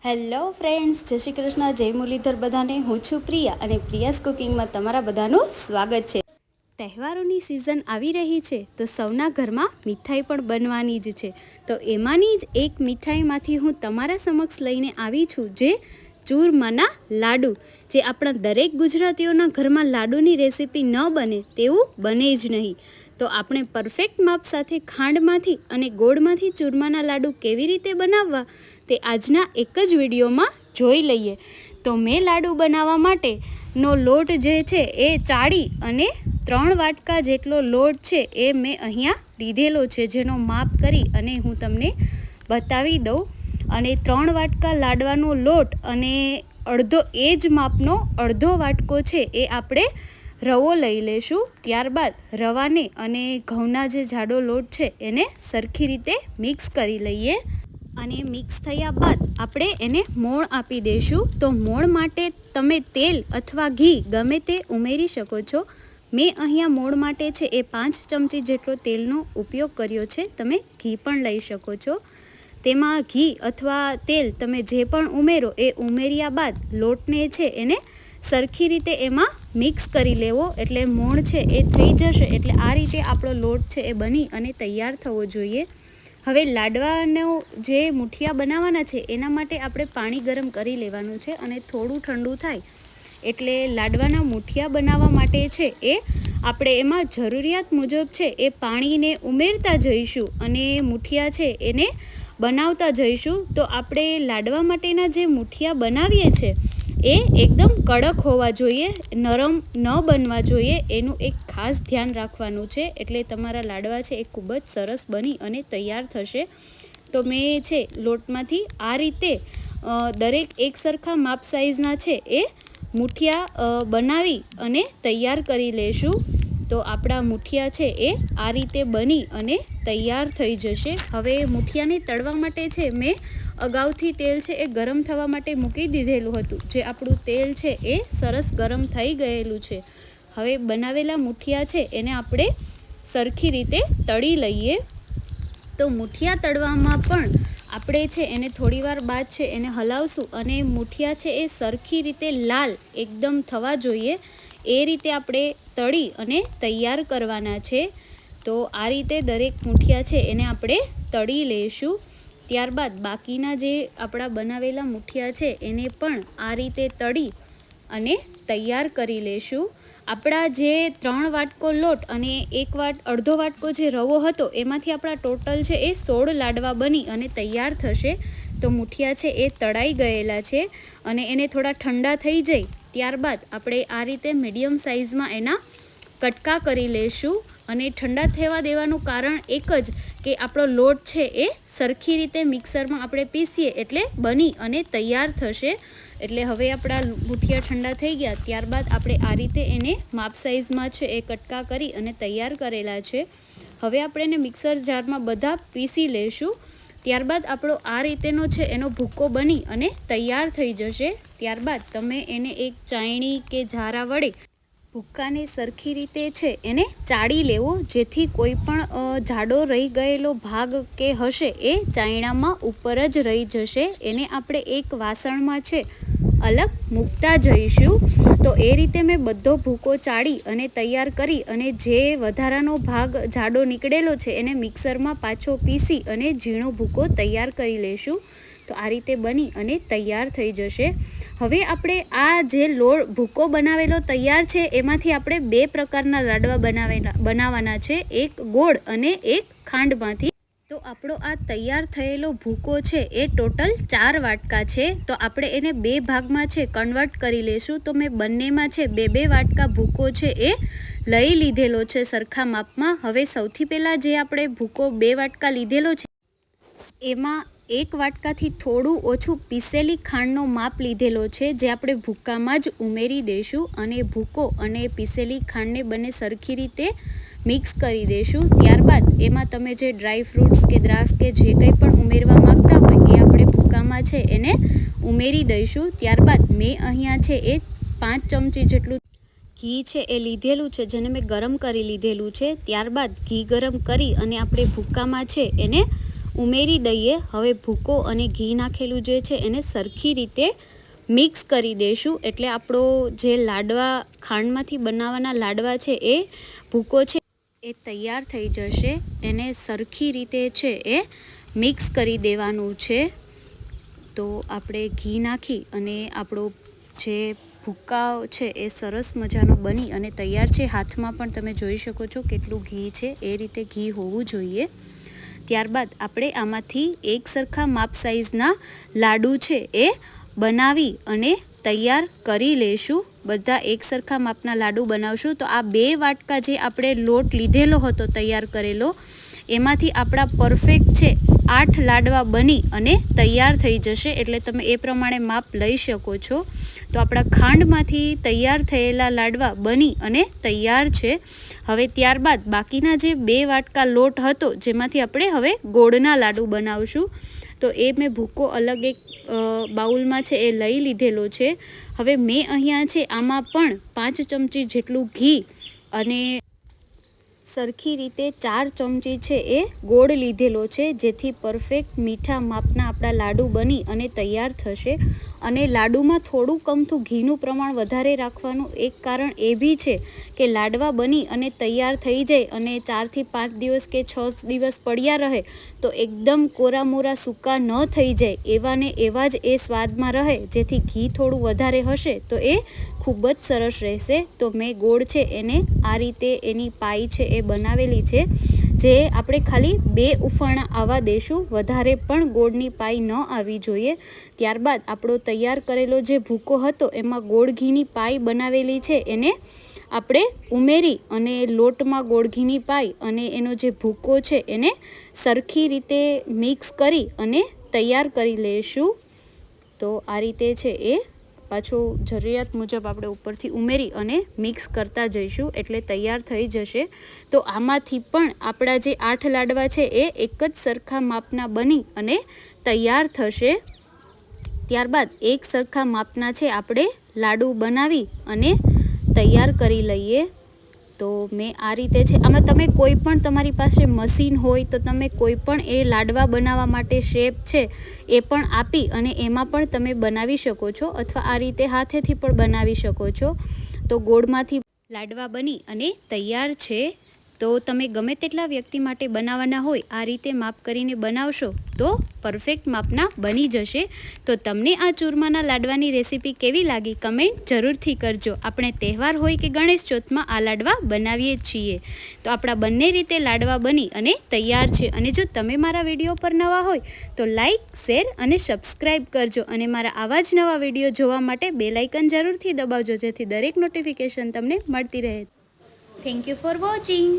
Hello friends, જય શ્રી કૃષ્ણ, જય મુરલીધર બધાને. હું છું પ્રિયા અને પ્રિયાસ કુકિંગમાં તમારા બધાનું સ્વાગત છે. તહેવારોની સિઝન આવી રહી છે તો સૌના ઘરમાં મીઠાઈ પણ બનવાની જ છે. તો એમાંની જ એક મીઠાઈમાંથી હું તમારા સમક્ષ લઈને આવી છું, જે ચૂરમાના લાડુ. જે આપણા દરેક ગુજરાતીઓના ઘરમાં લાડુની રેસીપી ન બને તેવું બને જ નહીં. તો આપણે પરફેક્ટ માપ સાથે ખાંડમાંથી અને ગોળમાંથી ચૂરમાના લાડુ કેવી રીતે બનાવવા તે આજના એક જ વિડીયોમાં જોઈ લઈએ. તો મેં લાડુ બનાવવા માટેનો લોટ જે છે એ ચાળી અને 3 વાટકા જેટલો લોટ છે એ મેં અહીંયા લીધેલો છે, જેનો માપ કરી અને હું તમને બતાવી દઉં. અને 3 વાટકા લાડવાનો લોટ અને એ જ માપનો અડધો વાટકો છે એ આપણે રવો લઈ લેશું. ત્યારબાદ રવાને અને ઘઉંના જે જાડો લોટ છે એને સરખી રીતે મિક્સ કરી લઈએ. અને મિક્સ થયા બાદ આપણે એને મોણ આપી દઈશું. તો મોણ માટે તમે તેલ અથવા ઘી ગમે તે ઉમેરી શકો છો. મેં અહીંયા મોણ માટે છે એ 5 ચમચી જેટલો તેલનો ઉપયોગ કર્યો છે. તમે ઘી પણ લઈ શકો છો. તેમાં ઘી અથવા તેલ તમે જે પણ ઉમેરો એ ઉમેર્યા બાદ લોટને છે એને સરખી રીતે એમાં મિક્સ કરી લેવો. એટલે મોણ છે એ થઈ જશે. એટલે આ રીતે આપણો લોટ છે એ બની અને તૈયાર થવો જોઈએ. હવે લાડવાનો જે મુઠિયા બનાવવાના છે એના માટે આપણે પાણી ગરમ કરી લેવાનું છે અને થોડું ઠંડુ થાય એટલે લાડવાના મુઠિયા બનાવવા માટે છે એ આપણે એમાં જરૂરિયાત મુજબ છે એ પાણીને ઉમેરતા જઈશું અને મુઠિયા છે એને બનાવતા જઈશું. તો આપણે લાડવા માટેના જે મુઠિયા બનાવીએ છીએ એ એકદમ કડક હોવા જોઈએ, નરમ ન બનવા જોઈએ. એનું એક ખાસ ધ્યાન રાખવાનું છે. એટલે તમારા લાડવા છે એ ખૂબ જ સરસ બની અને તૈયાર થશે. તો મેં છે લોટમાંથી આ રીતે દરેક એક સરખા માપ સાઇઝના છે એ મુઠિયા બનાવી અને તૈયાર કરી લેશું. તો આપણા મુઠિયા છે એ આ રીતે બની અને તૈયાર થઈ જશે. હવે મુઠિયાને તળવા માટે છે મેં અગાઉથી તેલ છે એ ગરમ થવા માટે મૂકી દીધેલું હતું. જે આપણું તેલ છે એ સરસ ગરમ થઈ ગયેલું છે. હવે બનાવેલા મુઠિયા છે એને આપણે સરખી રીતે તળી લઈએ. તો મુઠિયા તળવામાં પણ આપણે છે એને થોડીવાર બાદ છે એને હલાવશું અને મુઠિયા છે એ સરખી રીતે લાલ એકદમ થવા જોઈએ એ રીતે આપણે તળી અને તૈયાર કરવાના છે. તો આ રીતે દરેક મુઠિયા છે એને આપણે તળી લઈશું. ત્યારબાદ બાકીના જે આપણા બનાવેલા મુઠિયા છે એને પણ આ રીતે તળી અને તૈયાર કરી લઈશું. આપણા જે 3 વાટકો લોટ અને અડધો વાટકો જે રવો હતો એમાંથી આપણા ટોટલ છે એ 16 લાડવા બની અને તૈયાર થશે. તો મુઠિયા છે એ તળાઈ ગયેલા છે અને એને થોડા ઠંડા થઈ જાય ત્યારબાદ આપણે આ રીતે મીડિયમ સાઇઝમાં એના કટકા કરી લઈશું. અને ઠંડા થવા દેવાનું કારણ એક જ કે આપણો લોટ છે એ સરખી રીતે મિક્સરમાં આપણે પીસીએ એટલે બની અને તૈયાર થશે. એટલે હવે આપણા મુઠિયા ઠંડા થઈ ગયા ત્યારબાદ આપણે આ રીતે એને માપ સાઇઝમાં છે એ કટકા કરી અને તૈયાર કરેલા છે. હવે આપણે એને મિક્સર જારમાં બધા પીસી લઈશું. ત્યારબાદ આપણો આ રીતેનો છે એનો ભૂકો બની અને તૈયાર થઈ જશે. ત્યારબાદ તમે એને એક ચાયણી કે ઝારા વડે ભૂક્કાને સરખી રીતે છે એને ચાળી લેવો, જેથી કોઈ પણ જાડો રહી ગયેલો ભાગ કે હશે એ ચાયણામાં ઉપર જ રહી જશે. એને આપણે એક વાસણમાં છે અલગ મૂકતા જઈશું. તો એ રીતે મેં બધો ભૂકો ચાળી અને તૈયાર કરી અને જે વધારાનો ભાગ જાડો નીકળેલો છે એને મિક્સરમાં પાછો પીસી અને ઝીણો ભૂકો તૈયાર કરી લઈશું. તો આ રીતે બની અને તૈયાર થઈ જશે. હવે આપણે આ જે ભૂકો બનાવેલો તૈયાર છે એમાંથી આપણે 2 પ્રકારના લાડવા બનાવવાના છે, એક ગોળ અને એક ખાંડમાંથી. તો આપણો આ તૈયાર થયેલો ભૂકો છે એ ટોટલ 4 વાટકા છે. તો આપણે એને 2 ભાગમાં છે કન્વર્ટ કરી લઈશું. તો મેં બંનેમાં છે 2 વાટકા ભૂકો છે એ લઈ લીધેલો છે સરખા માપમાં. હવે સૌથી પહેલાં જે આપણે ભૂકો 2 વાટકા લીધેલો છે એમાં 1 વાટકાથી થોડું ઓછું પીસેલી ખાંડનો માપ લીધેલો છે, જે આપણે ભૂક્કામાં જ ઉમેરી દઈશું. અને ભૂકો અને પીસેલી ખાંડને બંને સરખી રીતે મિક્સ કરી દઈશું. ત્યારબાદ એમાં તમે જે ડ્રાય ફ્રૂટ્સ કે દ્રાક્ષ કે જે કંઈ પણ ઉમેરવા માગતા હોય એ આપણે ભૂક્કામાં છે એને ઉમેરી દઈશું. ત્યારબાદ મેં અહીંયા છે એ 5 ચમચી જેટલું ઘી છે એ લીધેલું છે, જેને મેં ગરમ કરી લીધેલું છે. ત્યારબાદ ઘી ગરમ કરી અને આપણે ભૂક્કામાં છે એને ઉમેરી દઈએ. હવે ભૂકો અને ઘી નાખેલું જે છે એને સરખી રીતે મિક્સ કરી દઈશું. એટલે આપણો જે લાડવા ખાંડમાંથી બનાવવાના લાડવા છે એ ભૂકો છે એ તૈયાર થઈ જશે. એને સરખી રીતે છે એ મિક્સ કરી દેવાનું છે. તો આપણે ઘી નાખી અને આપણો જે ભૂકા છે એ સરસ મજાનો બની અને તૈયાર છે. હાથમાં પણ તમે જોઈ શકો છો કેટલું ઘી છે, એ રીતે ઘી હોવું જોઈએ. ત્યારબાદ આપણે આમાંથી એક સરખા માપ સાઈઝના લાડુ છે એ બનાવી અને તૈયાર કરી લઈશું. બધા એક સરખા માપના લાડુ બનાવશું. તો આ 2 વાટકા જે આપણે લોટ લીધેલો હતો તૈયાર કરેલો, એમાંથી આપણા પરફેક્ટ છે 8 લાડવા બની અને તૈયાર થઈ જશે. એટલે તમે એ પ્રમાણે માપ લઈ શકો છો. તો આપણા ખાંડમાંથી તૈયાર થયેલા લાડવા બની અને તૈયાર છે. હવે ત્યારબાદ બાકીના જે 2 વાટકા લોટ હતો જેમાંથી આપણે હવે ગોળના લાડુ બનાવશું. તો એ મેં ભૂકો અલગ એક બાઉલમાં છે એ લઈ લીધેલો છે. હવે મેં અહીંયા છે આમાં પણ 5 ચમચી જેટલું ઘી અને સરખી રીતે 4 ચમચી છે એ ગોળ લીધેલો છે, જેથી પરફેક્ટ મીઠા માપના આપણા લાડુ બની અને તૈયાર થશે. અને લાડુમાં થોડું કમથું ઘીનું પ્રમાણ વધારે રાખવાનું એક કારણ એ બી છે કે લાડવા બની અને તૈયાર થઈ જાય અને 4 થી 5 દિવસ કે 6 દિવસ પડ્યા રહે તો એકદમ કોરા મોરા સૂકા ન થઈ જાય એવા ને એવા જ એ સ્વાદમાં રહે. જેથી ઘી થોડું વધારે હશે તો એ ખૂબ જ સરસ રહેશે. તો મેં ગોળ છે એને આ રીતે એની પાઈ છે એ બનાવેલી છે, જે આપણે ખાલી 2 ઉફાણા આવવા દઈશું. વધારે પણ ગોળની પાઈ ન આવી જોઈએ. ત્યારબાદ આપણો તૈયાર કરેલો જે ભૂકો હતો એમાં ગોળ ઘીની પાઈ બનાવેલી છે એને આપણે ઉમેરી અને લોટમાં ગોળ ઘીની પાઈ અને એનો જે ભૂકો છે એને સરખી રીતે મિક્સ કરી અને તૈયાર કરી લઈશું. તો આ રીતે છે એ પાછું જરૂરિયાત મુજબ આપણે ઉપરથી ઉમેરી અને મિક્સ કરતા જઈશું એટલે તૈયાર થઈ જશે. તો આમાંથી પણ આપણા જે 8 લાડવા છે એ એક જ સરખા માપના બની અને તૈયાર થશે. ત્યારબાદ એક સરખા માપના છે આપણે લાડુ બનાવી અને તૈયાર કરી લઈએ. તો મેં આ રીતે છે. આમાં તમે કોઈ પણ તમારી પાસે મશીન હોય તો તમે કોઈ પણ એ લાડવા બનાવવા માટે શેપ છે એ પણ આપી અને એમાં પણ તમે બનાવી શકો છો, અથવા આ રીતે હાથેથી પણ બનાવી શકો છો. તો ગોળમાંથી લાડવા બની અને તૈયાર છે. તો તમે ગમે તેટલા વ્યક્તિ માટે બનાવવાના હોય આ રીતે માપ કરીને બનાવશો તો પરફેક્ટ માપના બની જશે. તો તમને આ ચૂરમાના લાડવાની રેસીપી કેવી લાગી કમેન્ટ જરૂરથી કરજો. આપણે તહેવાર હોય કે ગણેશ ચોથમાં આ લાડવા બનાવીએ છીએ. તો આપણા બંને રીતે લાડવા બની અને તૈયાર છે. અને જો તમે મારા વિડીયો પર નવા હોય તો લાઈક, શેર અને સબસ્ક્રાઈબ કરજો. અને મારા આવા જ નવા વિડીયો જોવા માટે બેલ આઇકન જરૂરથી દબાવજો, જેથી દરેક નોટિફિકેશન તમને મળતી રહે. Thank you for watching.